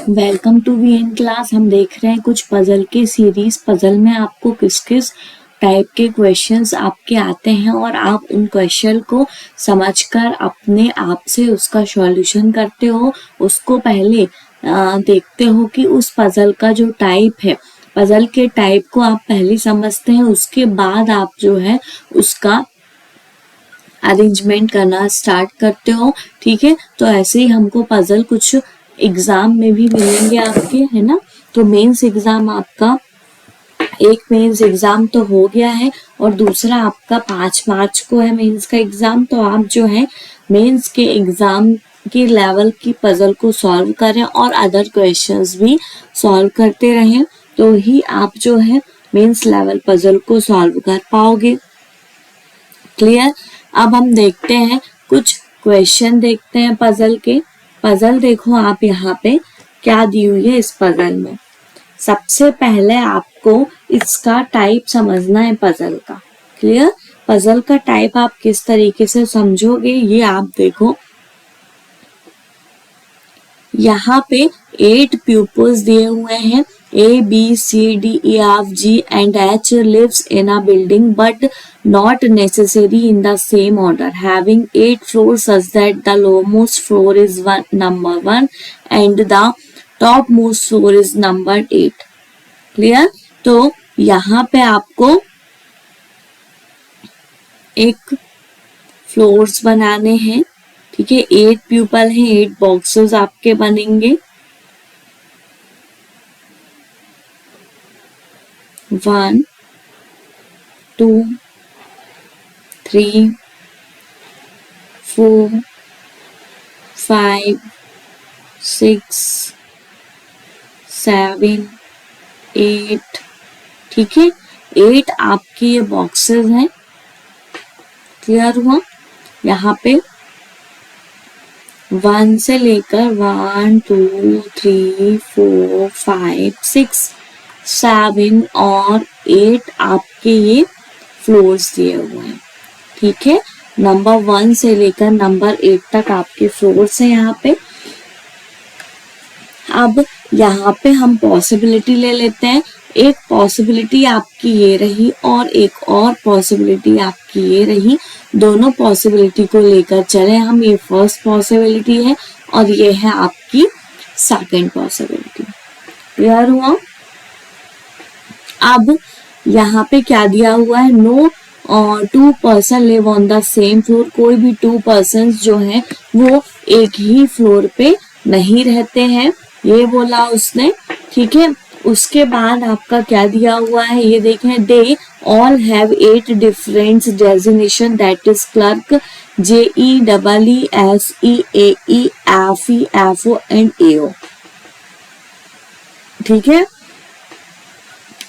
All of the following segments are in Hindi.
Welcome to we in class. हम देख रहे हैं कुछ पजल के सीरीज। पजल में आपको किस किस टाइप के क्वेश्चंस आपके आते हैं और आप उन क्वेश्चन को समझकर अपने आप से उसका सॉल्यूशन करते हो। उसको पहले देखते हो कि उस पजल का जो टाइप है, पजल के टाइप को आप पहले समझते हैं, उसके बाद आप जो है उसका अरेंजमेंट करना स्टार्ट करते हो। ठीक है, तो ऐसे ही हमको पजल कुछ एग्जाम में भी मिलेंगे आपके, है ना। तो मेंस एग्जाम आपका, एक मेंस एग्जाम तो हो गया है और दूसरा आपका 5 मार्च को है मेंस का एग्जाम। तो आप जो है मेंस के एग्जाम के लेवल की पजल को सॉल्व करें और अदर क्वेश्चंस भी सॉल्व करते रहें, तो ही आप जो है मेंस लेवल पजल को सॉल्व कर पाओगे। क्लियर। अब हम देखते हैं कुछ क्वेश्चन, देखते हैं पजल के। पजल देखो आप यहाँ पे क्या दी हुई है इस पजल में। सबसे पहले आपको इसका टाइप समझना है पजल का। क्लियर। पजल का टाइप आप किस तरीके से समझोगे ये आप देखो। यहाँ पे 8 pupils दिए हुए हैं। A, B, C, D, E, F, G and H lives in a building but not necessarily in the same order, having 8 floors such that the lowmost floor is number 1 and the topmost floor is number 8. Clear. तो यहाँ पे आपको एक फ्लोर्स बनाने हैं। ठीक है, 8 प्यूपल हैं, 8 बॉक्सेस आपके बनेंगे। 1 2 3 4 5 6 7 8। ठीक है, 8 आपके ये बॉक्सेस हैं। क्लियर हुआ। यहाँ पे 1 से लेकर 1 2 3 4 5 6 7 और 8 आपके ये फ्लोर्स दिए हुए हैं। ठीक है, नंबर 1 से लेकर नंबर 8 तक आपके फ्लोर्स हैं यहाँ पे। अब यहाँ पे हम पॉसिबिलिटी ले लेते हैं। एक पॉसिबिलिटी आपकी ये रही और एक और पॉसिबिलिटी आपकी ये रही। दोनों पॉसिबिलिटी को लेकर चले हम। ये फर्स्ट पॉसिबिलिटी है और ये है आपकी सेकंड पॉसिबिलिटी। क्लियर हुआ। अब यहाँ पे क्या दिया हुआ है, no 2 person live on the same floor. कोई भी 2 पर्सन जो है वो एक ही फ्लोर पे नहीं रहते हैं, ये बोला उसने। ठीक है, उसके बाद आपका क्या दिया हुआ है ये देखें। They all have 8 different designation, that is clerk, JEEE, SE, AE, FE, FO and AO। ठीक है,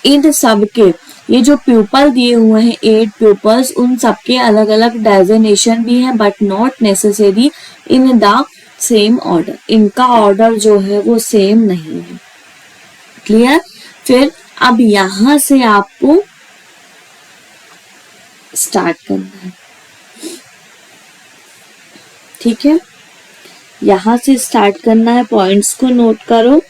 इन सबके ये जो प्यूपल दिए हुए हैं 8 प्यूपल्स, उन सबके अलग अलग डेजिग्नेशन भी है but not necessary in the same order. इनका ऑर्डर जो है वो सेम नहीं है। क्लियर। फिर अब यहां से आपको स्टार्ट करना है। ठीक है, यहां से स्टार्ट करना है। पॉइंट्स को नोट करो।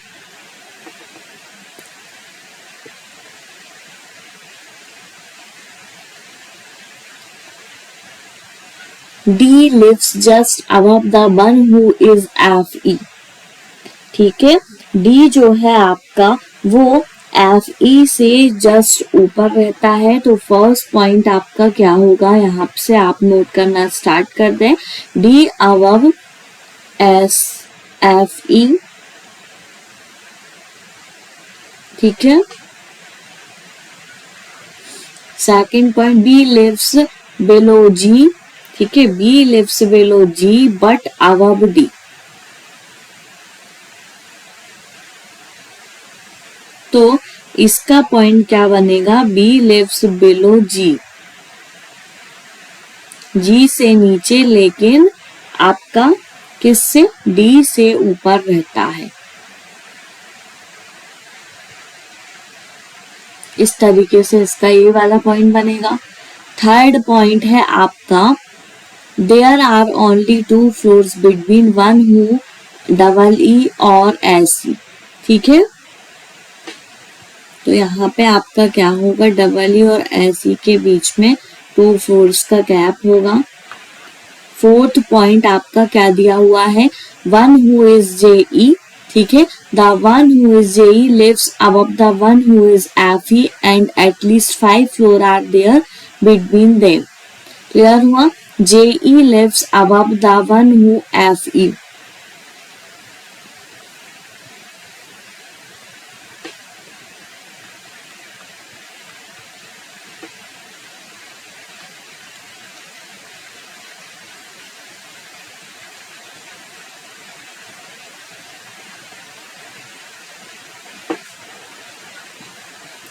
D lives just above the one who is FE। ठीक है, D जो है आपका वो FE से जस्ट ऊपर रहता है। तो फर्स्ट पॉइंट आपका क्या होगा, यहाँ से आप नोट करना स्टार्ट कर दें। D above FE। ठीक है, second point B lives below G। ठीक है, B lives below G but above D। तो इसका पॉइंट क्या बनेगा, B lives below G, G से नीचे लेकिन आपका किससे, D से ऊपर रहता है। इस तरीके से इसका ये वाला पॉइंट बनेगा। थर्ड पॉइंट है आपका, there are only 2 floors between one who EE और SE। ठीक है, तो यहाँ पे आपका क्या होगा, डबल ई और एस ई के बीच में 2 फ्लोर्स का गैप होगा। फोर्थ पॉइंट आपका क्या दिया हुआ है, one who is J E, ठीक है, the one who is J E lives above the one who is F E and at least 5 floor are there between them. Clear हुआ, J E lives above the one who F E.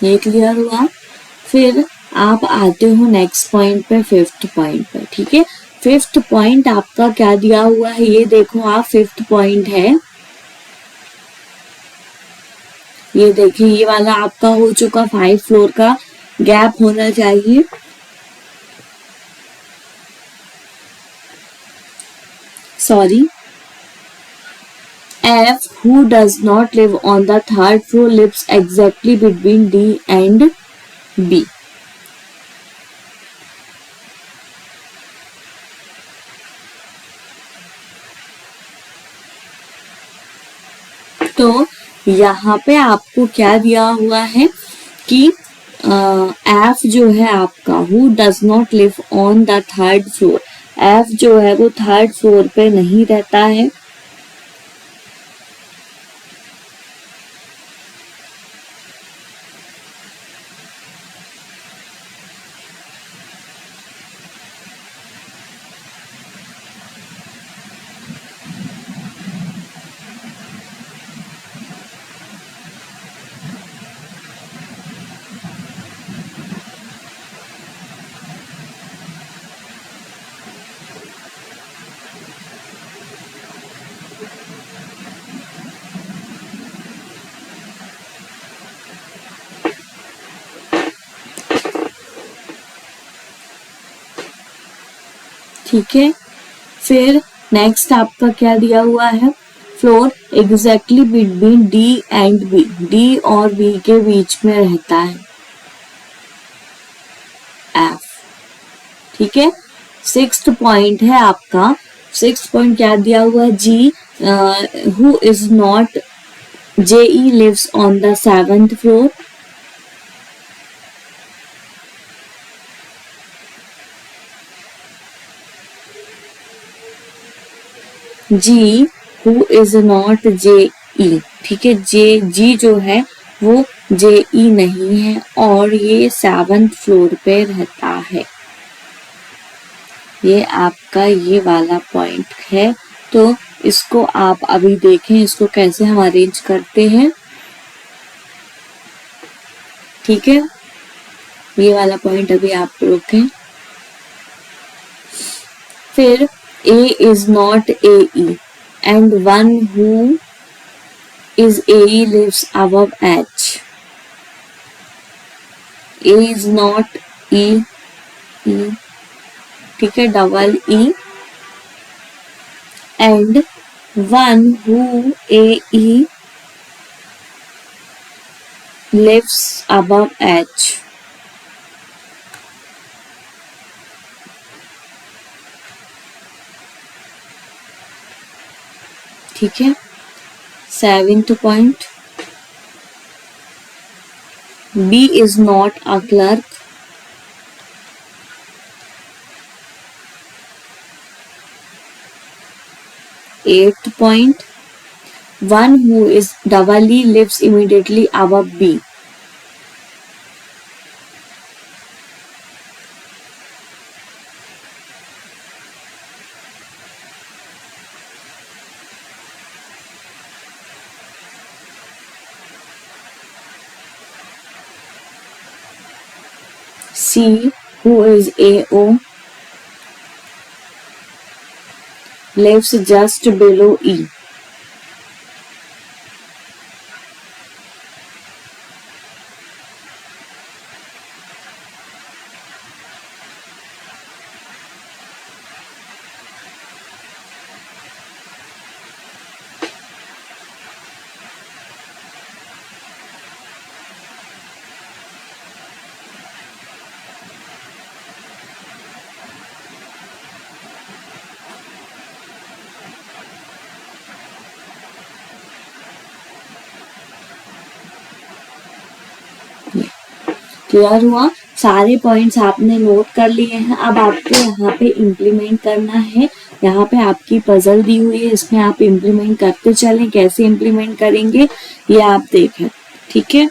ये क्लियर हुआ। फिर आप आते हो नेक्स्ट पॉइंट पे, फिफ्थ पॉइंट पे, ठीक है। फिफ्थ पॉइंट आपका क्या दिया हुआ है, ये देखो आप, फिफ्थ पॉइंट है, ये देखिए, ये वाला आपका हो चुका, 5 फ्लोर का गैप होना चाहिए। Sorry, F who does not live on the third floor lives exactly between D and B। तो यहाँ पे आपको क्या दिया हुआ है कि F जो है आपका, who does not live on the third floor, F जो है वो थर्ड फ्लोर पे नहीं रहता है। ठीक है, फिर नेक्स्ट आपका क्या दिया हुआ है, floor exactly between D and B, D और बी के बीच में रहता है एफ। ठीक है, सिक्स्थ पॉइंट है आपका, सिक्स्थ पॉइंट क्या दिया हुआ है, G who is not, J E lives on the 7th floor. G who is not J E, ठीक है, जे जी जो है वो जे ई नहीं है और ये 7th फ्लोर पे रहता है। ये आपका ये वाला पॉइंट है, तो इसको आप अभी देखें, इसको कैसे हम अरेंज करते हैं। ठीक है, ये वाला पॉइंट अभी आप रोकें। फिर A is not AE and one who is AE lives above H. A is not E, E, ठीक है, double E and one who AE lives above H. ठीक है, 7th point, B is not a clerk। 8th point, one who is double E lives immediately above B। C who is AO lives just below E। Clear हुआ? सारे पॉइंट्स आपने नोट कर लिए हैं। अब आपको यहाँ पे इम्प्लीमेंट करना है। यहाँ पे आपकी पजल दी हुई है, इसमें आप इम्प्लीमेंट करते चलें। कैसे इम्प्लीमेंट करेंगे ये आप देखें, ठीक है।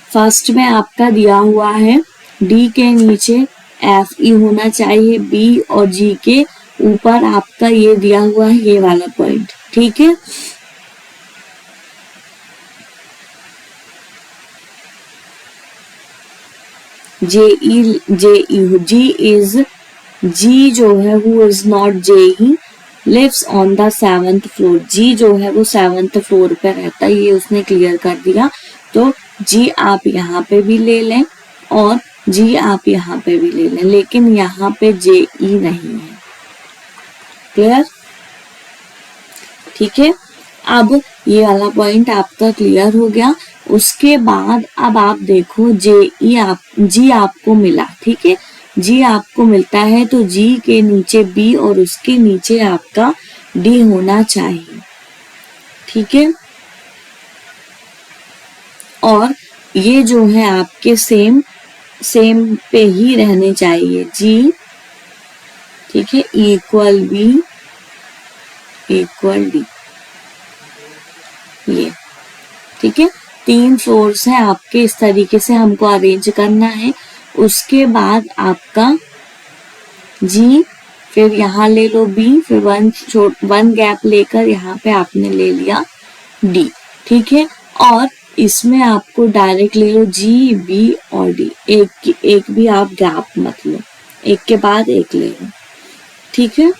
फर्स्ट में आपका दिया हुआ है डी के नीचे एफ ई होना चाहिए, बी और जी के ऊपर आपका ये दिया हुआ है ये वाला पॉइंट, ठीक है। जी जो है वो is not J E, lives on the 7th floor. G जो है वो 7th फ्लोर पे रहता है, ये उसने क्लियर कर दिया। तो जी आप यहाँ पे भी ले लें और जी आप यहाँ पे भी ले लें, लेकिन यहाँ पे जे ई नहीं है। क्लियर? ठीक है। अब ये वाला पॉइंट आपका क्लियर हो गया। उसके बाद अब आप देखो जी आपको मिला, ठीक है। जी आपको मिलता है तो जी के नीचे बी और उसके नीचे आपका डी होना चाहिए, ठीक है। और ये जो है आपके सेम पे ही रहने चाहिए, जी, ठीक है, इक्वल बी इक्वल डी, ये, ठीक है। 3 फ्लोर्स है आपके, इस तरीके से हमको अरेंज करना है। उसके बाद आपका जी, फिर यहाँ ले लो बी, फिर वन गैप लेकर यहाँ पे आपने ले लिया डी, ठीक है। और इसमें आपको डायरेक्ट ले लो जी बी और डी, एक भी आप गैप मत लो, एक के बाद एक ले लो, ठीक है।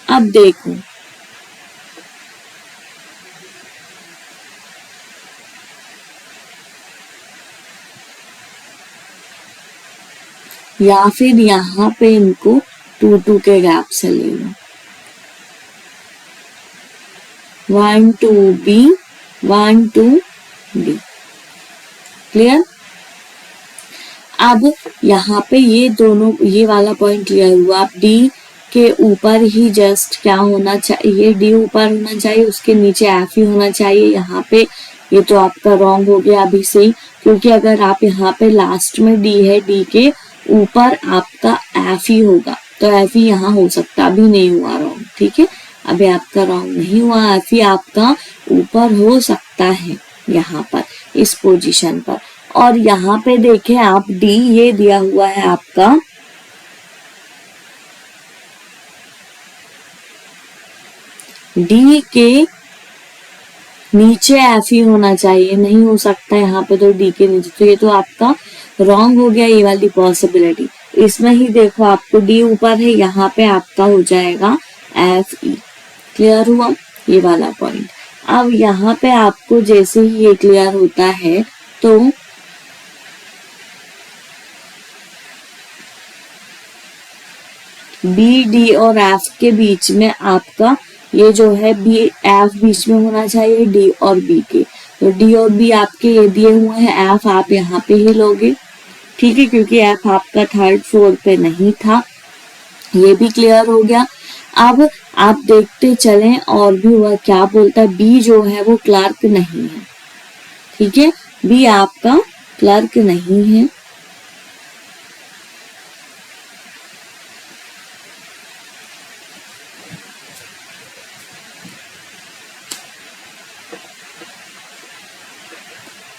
अब देखो या फिर यहाँ पे इनको 2 के गैप से ले लो, 1 2 बी 1 2 डी, क्लियर। अब यहाँ पे ये वाला पॉइंट क्लियर हुआ। अब डी के ऊपर ही जस्ट क्या होना चाहिए, डी ऊपर होना चाहिए, उसके नीचे एफ ही होना चाहिए। यहाँ पे ये तो आपका रॉन्ग हो गया अभी से ही, क्योंकि अगर आप यहाँ पे लास्ट में डी है, डी के ऊपर आपका एफ ही होगा, तो एफ ही यहाँ हो सकता, अभी नहीं हुआ रॉन्ग, ठीक है। अभी आपका रॉन्ग नहीं हुआ, एफ ही आपका ऊपर हो सकता है यहाँ पर, इस पोजीशन पर। और यहाँ पे देखें आप डी, ये दिया हुआ है आपका डी के नीचे एफ ही होना चाहिए, नहीं हो सकता यहाँ पे तो डी के नीचे, तो ये तो आपका रॉन्ग हो गया, ये वाली पॉसिबिलिटी। इसमें ही देखो आपको डी ऊपर है, यहाँ पे आपका हो जाएगा एफ ई, क्लियर हुआ ये वाला पॉइंट। अब यहाँ पे आपको जैसे ही ये क्लियर होता है तो बी डी और एफ के बीच में आपका ये जो है बी एफ बीच में होना चाहिए डी और बी के, तो डी और बी आपके ये दिए हुए हैं, एफ आप यहाँ पे ही लोगे, ठीक है, क्योंकि एफ आपका 3rd फ्लोर पे नहीं था। ये भी क्लियर हो गया। अब आप देखते चलें और भी वह क्या बोलता है। बी जो है वो क्लर्क नहीं है, ठीक है, बी आपका क्लर्क नहीं है।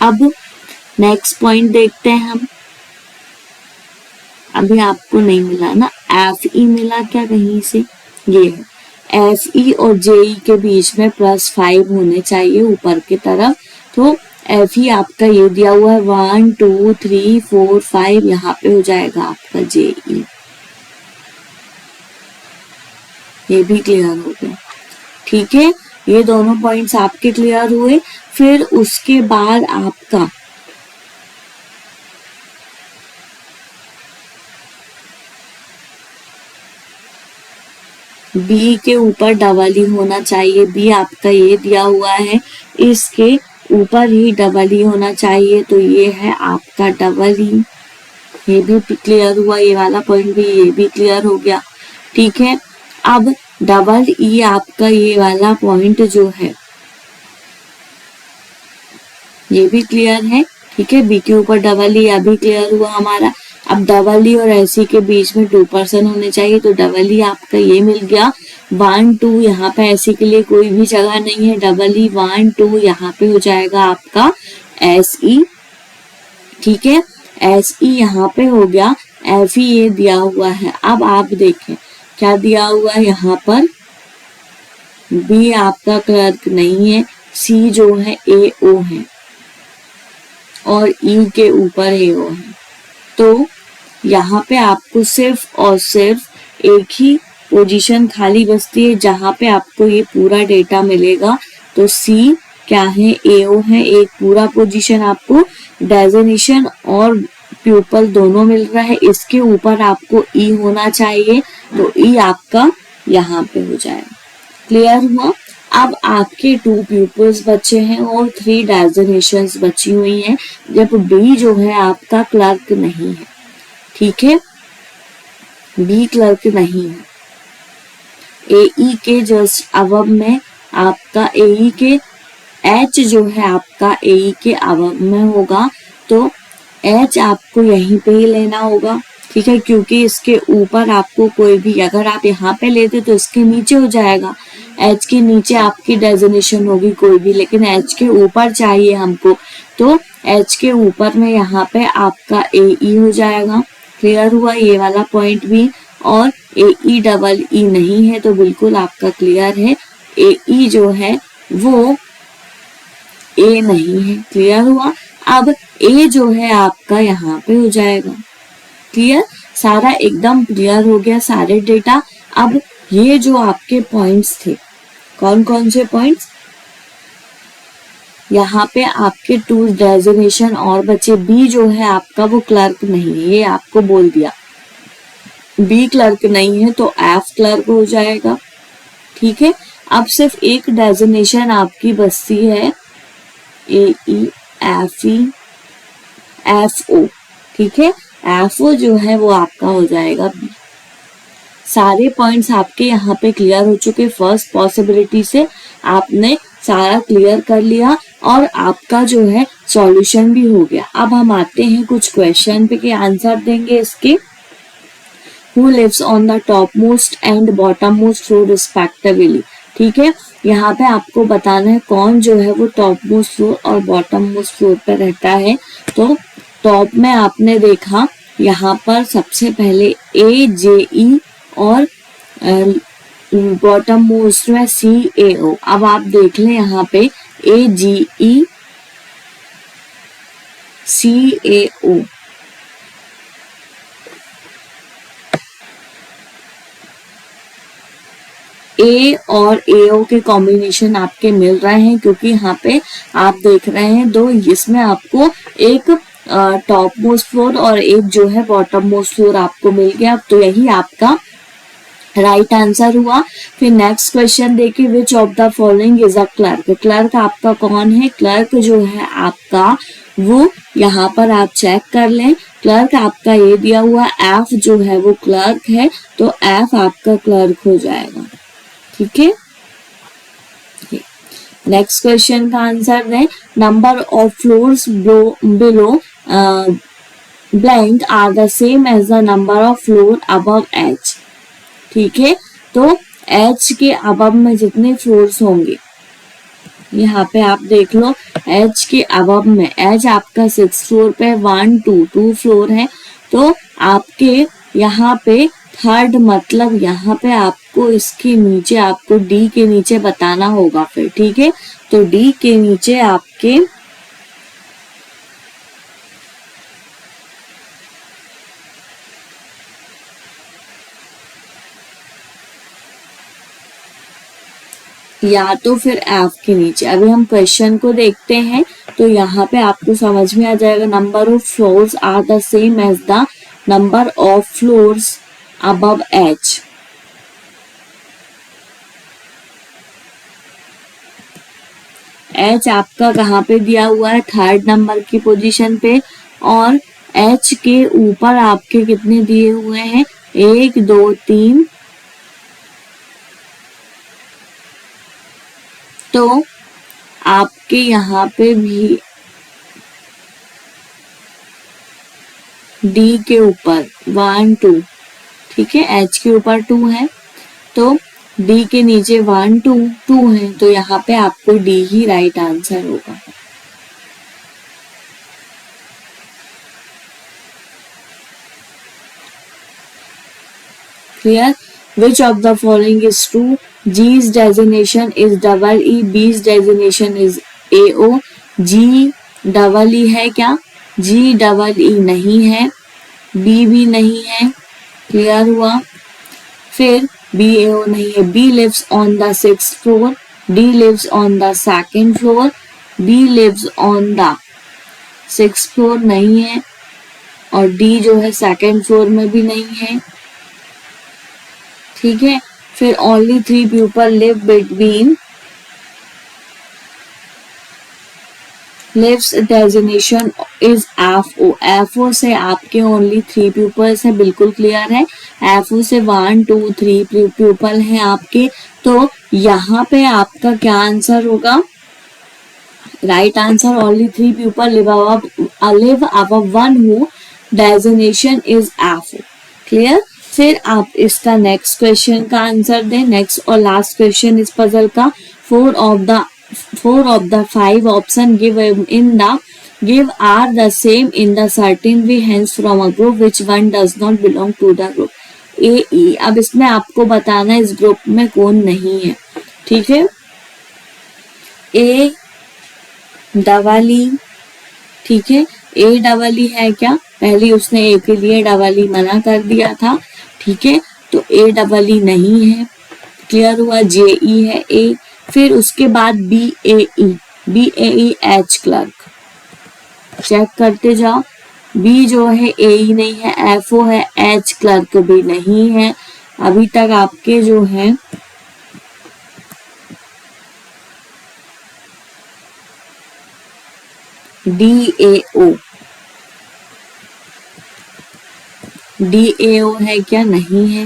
अब नेक्स्ट पॉइंट देखते हैं हम। अभी आपको नहीं मिला ना, एफ ई मिला क्या कहीं से, ये है एफ ई और जे ई के बीच में +5 होने चाहिए ऊपर की तरफ, तो एफ ई आपका ये दिया हुआ है 1 2 3 4 5, यहाँ पे हो जाएगा आपका जे ई। ये भी क्लियर हो गया, ठीक है। ये दोनों पॉइंट्स आपके क्लियर हुए। फिर उसके बाद आपका बी के ऊपर डबल ही होना चाहिए, बी आपका ये दिया हुआ है, इसके ऊपर ही डबल ही होना चाहिए, तो ये है आपका डबल ही। ये भी क्लियर हुआ, ये वाला पॉइंट भी, ये भी क्लियर हो गया, ठीक है। अब डबल ई आपका ये वाला पॉइंट जो है ये भी क्लियर है, ठीक है, बी के ऊपर डबल ई अभी क्लियर हुआ हमारा। अब डबल ई और एसी के बीच में 2% होने चाहिए, तो डबल ई आपका ये मिल गया 1 2। यहाँ पे एसी के लिए कोई भी जगह नहीं है, डबल ई 1 2 यहाँ पे हो जाएगा आपका एस ई। ठीक है, एस ई यहाँ पे हो गया, एफ ई ये दिया हुआ है। अब आप देखें क्या दिया हुआ है यहाँ पर, बी आपका क्लर्क नहीं है, सी जो है ए ओ है और ई के ऊपर ए ओ है। तो यहाँ पे आपको सिर्फ और सिर्फ एक ही पोजीशन खाली बचती है जहाँ पे आपको ये पूरा डेटा मिलेगा। तो सी क्या है, एओ है, एक पूरा पोजीशन आपको डेजिग्नेशन और प्यूपल दोनों मिल रहा है। इसके ऊपर आपको ई होना चाहिए, तो ई आपका यहाँ पे हो जाएगा। क्लियर हुआ। अब आपके 2 प्यूपल्स बचे हैं और 3 डेजिग्नेशंस बची हुई हैं, जब बी जो है आपका क्लर्क नहीं है। ठीक है, बी क्लर्क नहीं है। एई के जस्ट अबव में आपका एई के एच जो है आपका एई के अबव में होगा, तो एच आपको यहीं पे ही लेना होगा। ठीक है, क्योंकि इसके ऊपर आपको कोई भी, अगर आप यहाँ पे लेते तो इसके नीचे हो जाएगा, एच के नीचे आपकी डेजिग्नेशन होगी कोई भी, लेकिन एच के ऊपर चाहिए हमको, तो एच के ऊपर में यहाँ पे आपका एई हो जाएगा। क्लियर हुआ ये वाला पॉइंट भी। और एई डबल ई नहीं है, तो बिल्कुल आपका क्लियर है, एई जो है वो ए नहीं है। क्लियर हुआ। अब ए जो है आपका यहाँ पे हो जाएगा। क्लियर, सारा एकदम क्लियर हो गया, सारे डेटा। अब ये जो आपके पॉइंट्स थे, कौन कौन से पॉइंट्स, यहाँ पे आपके 2 डेजिग्नेशन और बचे। बी जो है आपका वो क्लर्क नहीं है, ये आपको बोल दिया, बी क्लर्क नहीं है, तो एफ क्लर्क हो जाएगा। ठीक है, अब सिर्फ एक डेजिग्नेशन आपकी बचती है, ए E F E F O. ठीक है, एफ ओ जो है वो आपका हो जाएगा बी। सारे पॉइंट्स आपके यहाँ पे क्लियर हो चुके। फर्स्ट पॉसिबिलिटी से आपने सारा क्लियर कर लिया और आपका जो है सॉल्यूशन भी हो गया। अब हम आते हैं कुछ क्वेश्चन पे के आंसर देंगे इसके। Who lives on the topmost and bottommost floor respectively? ठीक है, यहाँ पे आपको बताना है कौन जो है वो टॉप मोस्ट फ्लोर और बॉटम मोस्ट फ्लोर पे रहता है। तो टॉप में आपने देखा यहाँ पर सबसे पहले ए जे ई और बॉटम मोस्ट में सी ए ओ। अब आप देख लें यहाँ पे ए जी ई सी ए ओ, ए और एओ के कॉम्बिनेशन आपके मिल रहे हैं, क्योंकि यहाँ पे आप देख रहे हैं दो, इसमें आपको एक टॉप मोस्ट फ्लोर और एक जो है बॉटम मोस्ट फ्लोर आपको मिल गया। तो यही आपका राइट आंसर हुआ। फिर नेक्स्ट क्वेश्चन देखिए, which of the following is a clerk. Clerk आपका कौन है, क्लर्क जो है आपका वो यहाँ पर आप चेक कर लें। क्लर्क आपका ये दिया हुआ, एफ जो है वो क्लर्क है, तो एफ आपका क्लर्क हो जाएगा। ठीक है, नेक्स्ट क्वेश्चन का आंसर दें। Number of floors below blank are the same as the number of floor above H. ठीक है, तो एच के अबव में जितने फ्लोर्स होंगे, यहाँ पे आप देख लो, एच के अबव में, एच आपका 6 फ्लोर पे, 1 2 फ्लोर है, तो आपके यहाँ पे थर्ड, मतलब यहाँ पे आपको इसके नीचे, आपको डी के नीचे बताना होगा फिर। ठीक है, तो डी के नीचे आपके या तो फिर एफ के नीचे। अभी हम क्वेश्चन को देखते हैं, तो यहाँ पे आपको समझ में आ जाएगा। Number of floors are the same as the number of floors above H. H आपका कहाँ पे दिया हुआ है, थर्ड नंबर की पोजीशन पे, और एच के ऊपर आपके कितने दिए हुए हैं, 1 2 3। तो आपके यहाँ पे भी डी के ऊपर 1 2, ठीक है, एच के ऊपर 2 है तो डी के नीचे 1 2 2 है, तो यहाँ पे आपको डी ही राइट आंसर होगा। Clear? Which of the following is true? G's designation is double E, B's designation is AO, G double E है क्या? G डबल ई नहीं है, B भी नहीं है, क्लियर हुआ? फिर BAO नहीं है, B lives on the 6th floor, D lives on the 2nd floor, B lives on the 6th floor नहीं है और D जो है 2nd floor में भी नहीं है, ठीक है। फिर only 3 people live between, lives designation is FO, FO से आपके only 3 pupils है, बिल्कुल क्लियर है। FO से 1 2 3 pupil हैं आपके, तो यहाँ पे आपका क्या आंसर होगा? Right answer only 3 people live above one who designation is FO, clear. फिर आप इसका नेक्स्ट क्वेश्चन का आंसर दें। नेक्स्ट और लास्ट क्वेश्चन इस पजल का, four of the 5 option give are the same in the certain way, hence from a group which one does not belong to the group A E। अब इसमें आपको बताना इस ग्रुप में कौन नहीं है, ठीक है। ए डबल ई, ठीक है, ए डबल ई है क्या? पहले उसने ए के लिए डबल ई मना कर दिया था, ठीक है, तो ए डबल ई नहीं है, क्लियर हुआ। जे ई है ए, फिर उसके बाद बी ए ई एच क्लर्क, चेक करते जाओ। बी जो है ए ई नहीं है, एफ ओ है, एच क्लर्क भी नहीं है। अभी तक आपके जो है डी ए ओ है क्या? नहीं है।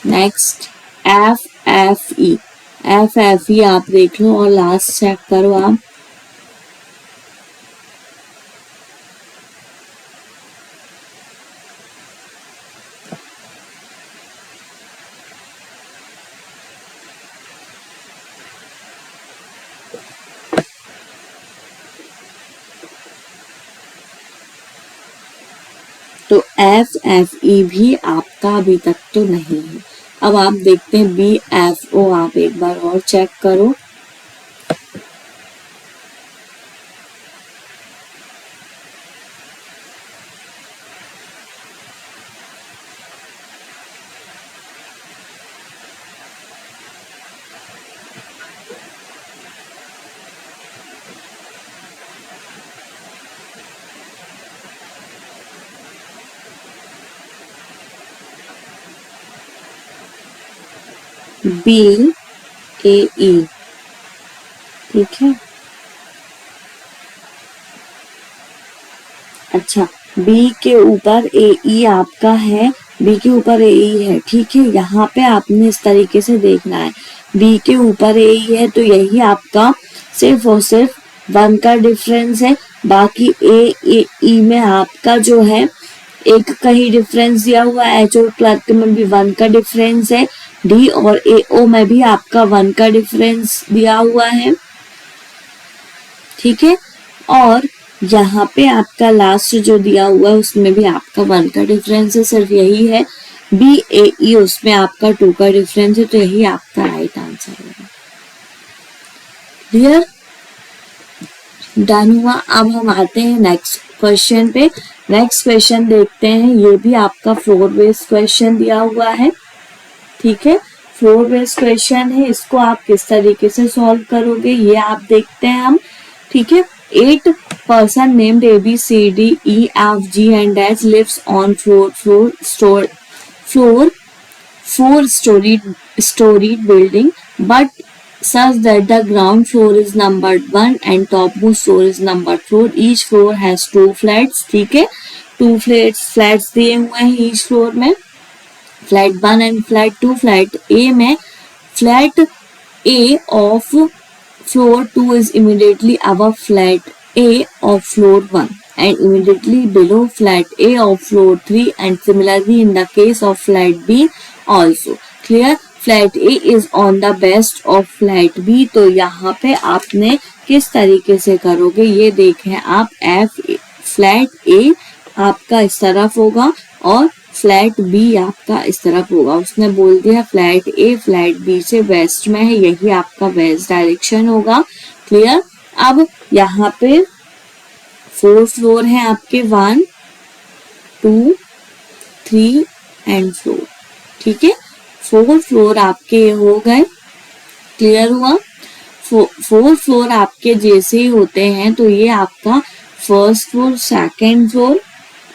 नेक्स्ट एफ एफ ई आप देख लो और लास्ट चेक करो आप। तो एफ ई भी आपका अभी तक तो नहीं है। अब आप देखते हैं बी एफ ओ, आप एक बार और चेक करो। बी ए ई, ठीक है। अच्छा, बी के ऊपर ए ई आपका है, बी के ऊपर ए ई है, ठीक है। यहाँ पे आपने इस तरीके से देखना है, बी के ऊपर ए ई है तो यही आपका सिर्फ और सिर्फ 1 का डिफरेंस है। बाकी ए ई में आपका जो है एक का ही डिफरेंस दिया हुआ है, एच और क्लर्क में भी 1 का डिफरेंस है, डी और ए ओ में भी आपका 1 का डिफरेंस दिया हुआ है, ठीक है। और यहाँ पे आपका लास्ट जो दिया हुआ है उसमें भी आपका 1 का डिफरेंस है, सिर्फ यही है। बी ए ई उसमें आपका 2 का डिफरेंस है, तो यही आपका राइट आंसर होगा। क्लियर? डन हुआ। अब हम आते हैं नेक्स्ट क्वेश्चन पे। नेक्स्ट क्वेश्चन देखते हैं, ये भी आपका 4 बेस्ड क्वेश्चन दिया हुआ है, ठीक है। 4 बेस्ड क्वेश्चन है, इसको आप किस तरीके से सॉल्व करोगे ये आप देखते हैं हम, ठीक है। 8 person named A B C D E F G and H lives on four-storied building, but such that the ground floor is numbered 1 and topmost floor is numbered 4. Each floor has 2 flats, ठीक है। 2 flats दिए हुए हैं each floor में, flat 1 and flat 2। Flat A में flat A of floor 2 is immediately above flat A of floor 1, and immediately below flat A of floor 3 and similarly in the case of flat B also. Clear? Flat A is on the best of flat B. तो यहाँ पे आपने किस तरीके से करोगे ये देखें आप। फ्लैट A आपका इस तरफ होगा और फ्लैट बी आपका इस तरफ होगा। उसने बोल दिया फ्लैट ए फ्लैट बी से वेस्ट में है, यही आपका वेस्ट डायरेक्शन होगा। क्लियर? अब यहाँ पे 4 फ्लोर है आपके, 1 2 3 एंड 4। ठीक है, 4 फ्लोर आपके हो गए। क्लियर हुआ? 4 फ्लोर आपके जैसे ही होते हैं तो ये आपका फर्स्ट फ्लोर, सेकेंड फ्लोर,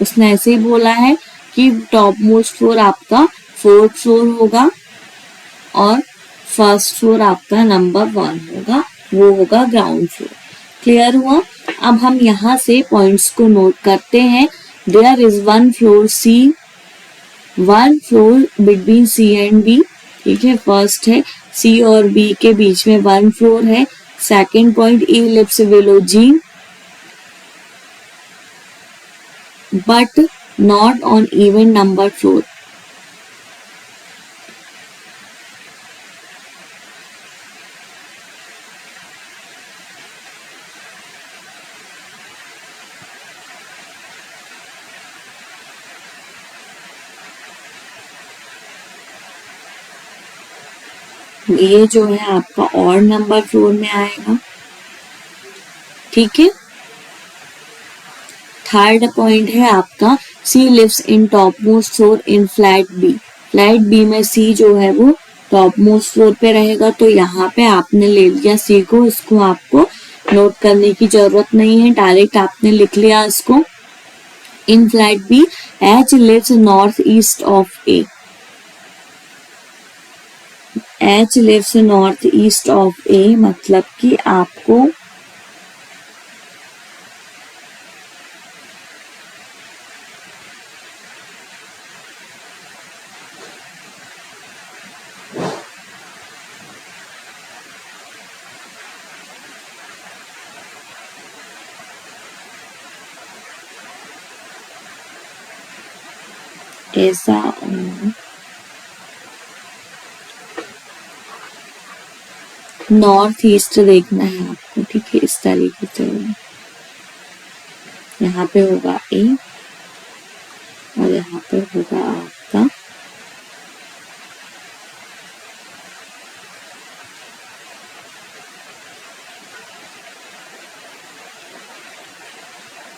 उसने ऐसे ही बोला है कि टॉप मोस्ट फ्लोर आपका 4th फ्लोर होगा और फर्स्ट फ्लोर आपका नंबर 1 होगा, वो होगा ग्राउंड फ्लोर। क्लियर हुआ? अब हम यहाँ से पॉइंट्स को नोट करते हैं। There is 1 floor C, 1 floor between C and B. ठीक है, फर्स्ट है सी और बी के बीच में 1 फ्लोर है। Second point E lies below G but not on even number floor. ये जो है आपका और नंबर फ्लोर में आएगा। ठीक है, थर्ड पॉइंट है आपका C lives in top most floor in flat B. Flat B में सी जो है वो टॉप मोस्ट फ्लोर पे रहेगा, तो यहाँ पे आपने ले लिया सी को, इसको आपको नोट करने की जरूरत नहीं है, डायरेक्ट आपने लिख लिया इसको। In flat B H lives north east of A, H lives north east of A मतलब कि आपको ऐसा नॉर्थ ईस्ट देखना है आपको। ठीक है, इस तरीके से यहाँ पे होगा ए और यहाँ पे होगा आपका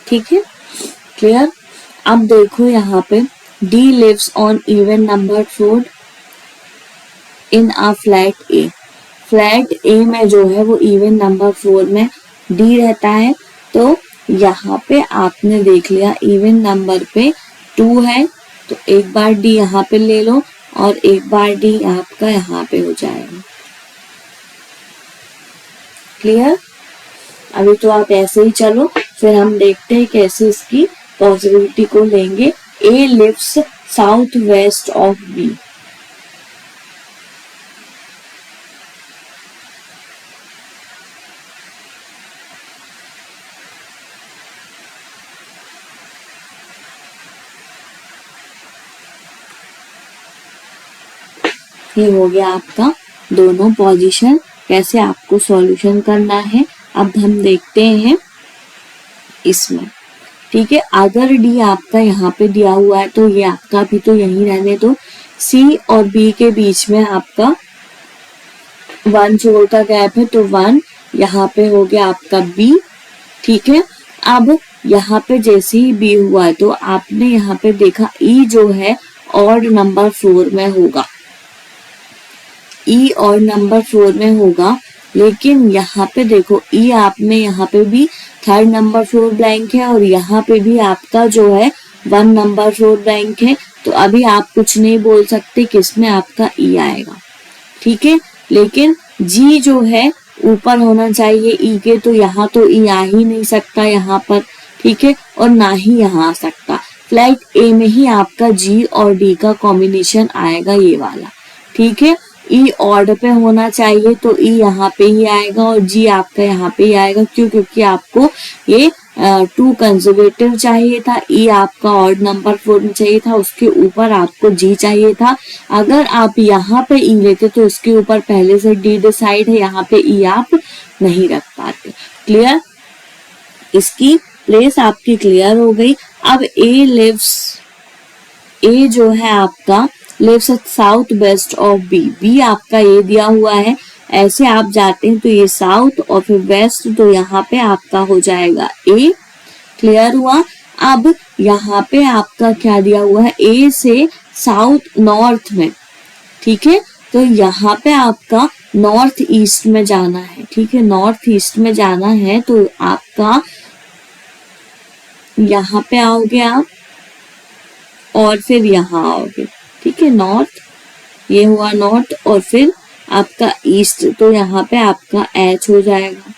ठीक है। क्लियर? अब देखो यहाँ पे D lives on even numbered floor in a flat A. Flat A में जो है वो इवन नंबर फ्लोर में D रहता है, तो यहाँ पे आपने देख लिया इवन नंबर पे 2 है, तो एक बार D यहाँ पे ले लो और एक बार D आपका यहाँ पे हो जाएगा। क्लियर? अभी तो आप ऐसे ही चलो, फिर हम देखते हैं कैसे इसकी पॉसिबिलिटी को लेंगे। A lives south west of B. ये हो गया आपका दोनों पोजीशन, कैसे आपको सॉल्यूशन करना है अब हम देखते हैं इसमें। ठीक है, अगर डी आपका यहाँ पे दिया हुआ है तो ये आपका भी तो यही रहने दो। सी और बी के बीच में आपका 1 फ्लोर का गैप है, तो 1 यहाँ पे हो गया आपका बी। ठीक है, अब यहाँ पे जैसे ही बी हुआ है तो आपने यहाँ पे देखा ई जो है ऑड नंबर फ्लोर में होगा, ई और नंबर फ्लोर में होगा, लेकिन यहाँ पे देखो ई आपने यहाँ पे भी 3rd नंबर फ्लोर ब्लैंक है और यहाँ पे भी आपका जो है 1 नंबर फ्लोर ब्लैंक है, तो अभी आप कुछ नहीं बोल सकते किसमें आपका ई आएगा। ठीक है, लेकिन जी जो है ऊपर होना चाहिए ई के, तो यहाँ तो ई आ ही नहीं सकता यहाँ पर। ठीक है, और ना ही यहाँ आ सकता। फ्लैट ए में ही आपका जी और डी का कॉम्बिनेशन आएगा ये वाला। ठीक है, ई ऑर्ड पे होना चाहिए तो ई यहाँ पे ही आएगा और जी आपका यहाँ पे ही आएगा। क्यों? क्योंकि आपको ये 2 कंजर्वेटिव चाहिए था, ई आपका ऑड नंबर 4 में चाहिए था, उसके ऊपर आपको जी चाहिए था। अगर आप यहाँ पे ई लेते तो उसके ऊपर पहले से डी डिसाइड है, यहाँ पे ई आप नहीं रख पाते। क्लियर, इसकी प्लेस आपकी क्लियर हो गई। अब ए जो है आपका lives at south west of B, B आपका ये दिया हुआ है, ऐसे आप जाते हैं तो ये साउथ और फिर वेस्ट, तो यहाँ पे आपका हो जाएगा ए। क्लियर हुआ। अब यहाँ पे आपका क्या दिया हुआ है, ए से साउथ नॉर्थ में, ठीक है, तो यहाँ पे आपका नॉर्थ ईस्ट में जाना है, ठीक है, नॉर्थ ईस्ट में जाना है, तो आपका यहाँ पे आओगे आप और फिर यहाँ आओगे, ठीक है, नॉर्थ, ये हुआ नॉर्थ और फिर आपका ईस्ट, तो यहाँ पे आपका एच हो जाएगा।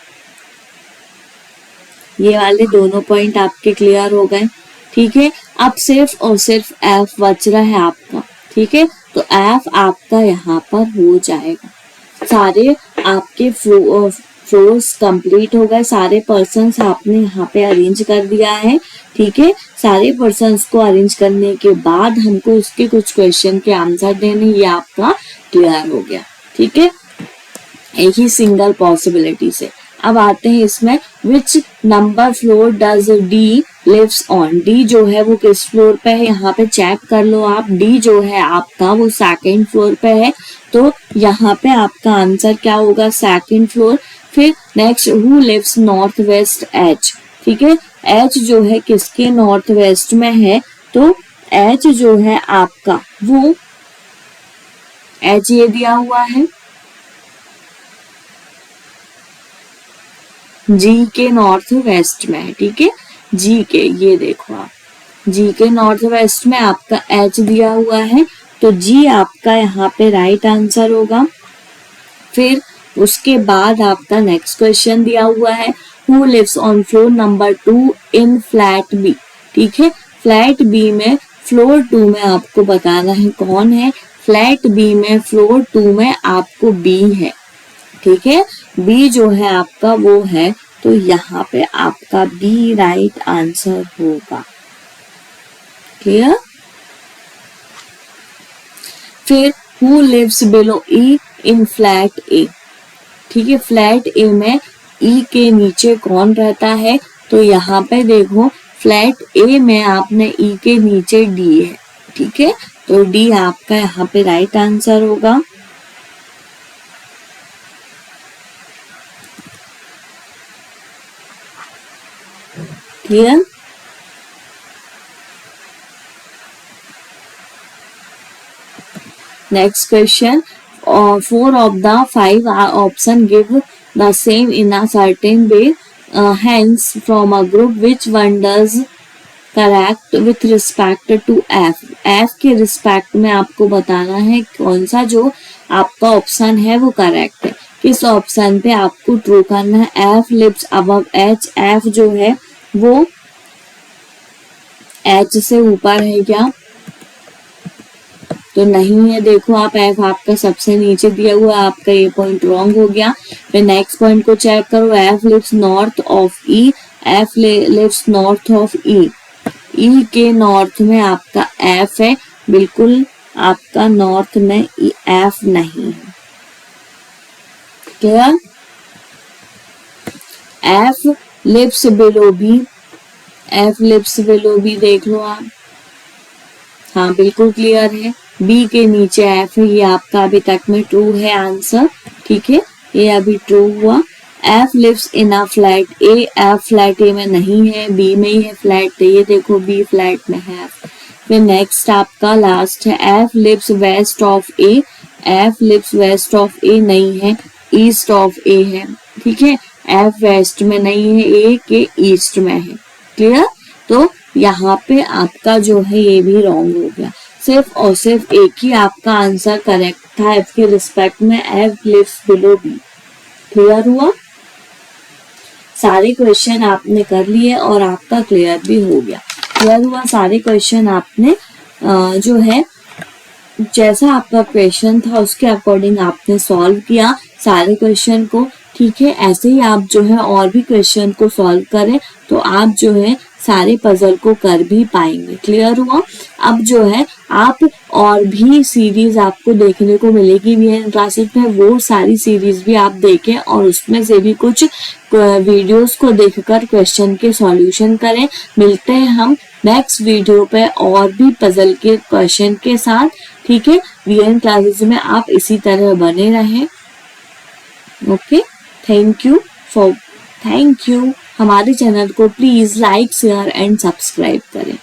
ये वाले दोनों पॉइंट आपके क्लियर हो गए, ठीक है। अब सिर्फ और सिर्फ एफ बच रहा है आपका, ठीक है, तो एफ आपका यहाँ पर हो जाएगा। सारे आपके फ्लोर्स कंप्लीट हो गए, सारे पर्सन्स आपने यहाँ पे अरेंज कर दिया है, ठीक है। सारे पर्सन्स को अरेंज करने के बाद हमको उसके कुछ क्वेश्चन के आंसर देने, ये आपका क्लियर हो गया, ठीक है, एक ही सिंगल पॉसिबिलिटी से। अब आते हैं इसमें, which number floor does D lives on, D जो है वो किस फ्लोर पे है, यहाँ पे चेक कर लो आप, डी जो है आपका वो सेकंड फ्लोर पे है, तो यहाँ पे आपका आंसर क्या होगा, सेकंड फ्लोर। फिर next, who lives north west H, ठीक है, एच जो है किसके नॉर्थ वेस्ट में है, तो एच जो है आपका वो एच ये दिया हुआ है जी के नॉर्थ वेस्ट में है, ठीक है, जी के, ये देखो आप, जी के नॉर्थ वेस्ट में आपका एच दिया हुआ है, तो जी आपका यहाँ पे राइट आंसर होगा। फिर उसके बाद आपका नेक्स्ट क्वेश्चन दिया हुआ है, who lives on floor number 2 in flat B, ठीक है, फ्लैट बी में फ्लोर 2 में आपको बताना है कौन है, फ्लैट बी में फ्लोर 2 में आपको बी है, ठीक है, बी जो है आपका वो है, तो यहाँ पे आपका बी राइट आंसर होगा। क्लियर। फिर who lives below E in flat A, ठीक है, फ्लैट ए में ई के नीचे कौन रहता है, तो यहाँ पे देखो फ्लैट ए में आपने ई के नीचे डी है, ठीक है, तो डी आपका यहाँ पे राइट आंसर होगा। Clear. Next question, 4 of the 5 option give the same in a certain way, hence from a group which one does correct with respect to F, F के रिस्पेक्ट में आपको बताना है कौन सा जो आपका ऑप्शन है वो करेक्ट है, किस ऑप्शन पे आपको ट्रू करना है। F lives above H, F जो है वो H से ऊपर है क्या, तो नहीं है, देखो आप एफ आपका सबसे नीचे दिया हुआ, आपका ये पॉइंट रॉन्ग हो गया। फिर नेक्स्ट पॉइंट को चेक करो, F lives north of E, F lives north of E, E के नॉर्थ में आपका एफ है, बिल्कुल आपका नॉर्थ में एफ नहीं है। Clear. F lives below B, F lives below B देख लो आप, हाँ बिल्कुल क्लियर है, बी के नीचे एफ है, ये आपका अभी तक में ट्रू है आंसर, ठीक है, ये अभी ट्रू हुआ। F lives in a flat A, F flat A में नहीं है, बी में ही है फ्लैट, ये देखो बी फ्लैट में है। फिर नेक्स्ट आपका लास्ट है, F lives west of A, F lives west of A नहीं है, ईस्ट ऑफ ए है, ठीक है, एफ वेस्ट में नहीं है, ए के ईस्ट में है। क्लियर। तो यहाँ पे आपका जो है ये भी रॉन्ग हो गया, सिर्फ और सिर्फ एक ही आपका आंसर करेक्ट था एफ के रिस्पेक्ट में, F lives below B. Clear हुआ। सारे क्वेश्चन आपने कर लिए और आपका क्लियर भी हो गया। क्लियर हुआ, सारे क्वेश्चन आपने जो है जैसा आपका क्वेश्चन था उसके अकॉर्डिंग आपने सॉल्व किया सारे क्वेश्चन को, ठीक है, ऐसे ही आप जो है और भी क्वेश्चन को सॉल्व करें तो आप जो है सारे पजल को कर भी पाएंगे। क्लियर हुआ? अब जो है आप और भी सीरीज आपको देखने को मिलेगी वीएन क्लासेस में, वो सारी सीरीज भी आप देखें और उसमें से भी कुछ वीडियोस को देखकर क्वेश्चन के सॉल्यूशन करें। मिलते हैं हम नेक्स्ट वीडियो पे और भी पजल के क्वेश्चन के साथ। ठीक है, वीएन क्लासेस में आप इसी तरह बने रहें। Okay, thank you. हमारे चैनल को please like, share and subscribe करें।